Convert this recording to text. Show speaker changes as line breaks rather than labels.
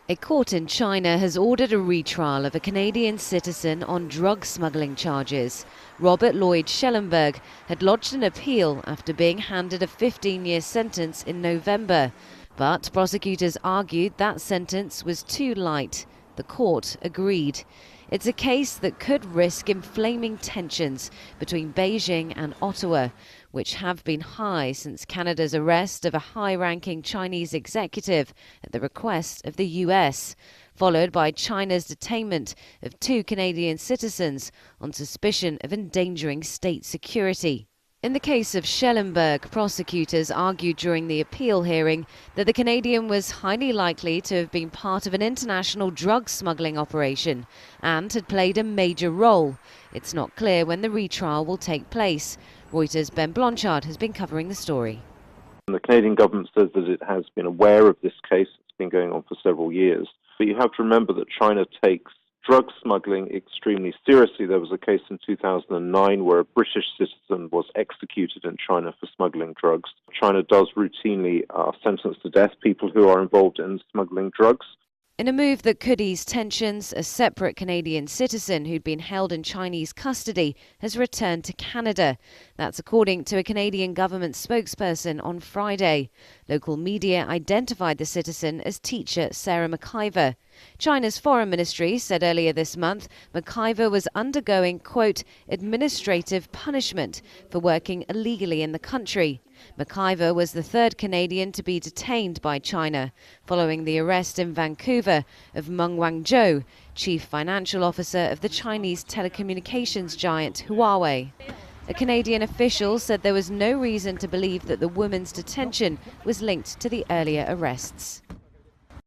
A court in China has ordered a retrial of a Canadian citizen on drug smuggling charges. Robert Lloyd Schellenberg had lodged an appeal after being handed a 15-year sentence in November. But prosecutors argued that sentence was too light. The court agreed. It's a case that could risk inflaming tensions between Beijing and Ottawa, which have been high since Canada's arrest of a high-ranking Chinese executive at the request of the US, followed by China's detainment of 2 Canadian citizens on suspicion of endangering state security. In the case of Schellenberg, prosecutors argued during the appeal hearing that the Canadian was highly likely to have been part of an international drug smuggling operation and had played a major role. It's not clear when the retrial will take place. Reuters' Ben Blanchard has been covering the story.
The Canadian government says that it has been aware of this case. It's been going on for several years. But you have to remember that China takes drug smuggling extremely seriously. There was a case in 2009 where a British citizen was executed in China for smuggling drugs. China does routinely sentence to death people who are involved in smuggling drugs.
In a move that could ease tensions, a separate Canadian citizen who'd been held in Chinese custody has returned to Canada. That's according to a Canadian government spokesperson on Friday. Local media identified the citizen as teacher Sarah McIver. China's foreign ministry said earlier this month McIver was undergoing, quote, administrative punishment for working illegally in the country. McIver was the 3rd Canadian to be detained by China, following the arrest in Vancouver of Meng Wanzhou, chief financial officer of the Chinese telecommunications giant Huawei. A Canadian official said there was no reason to believe that the woman's detention was linked to the earlier arrests.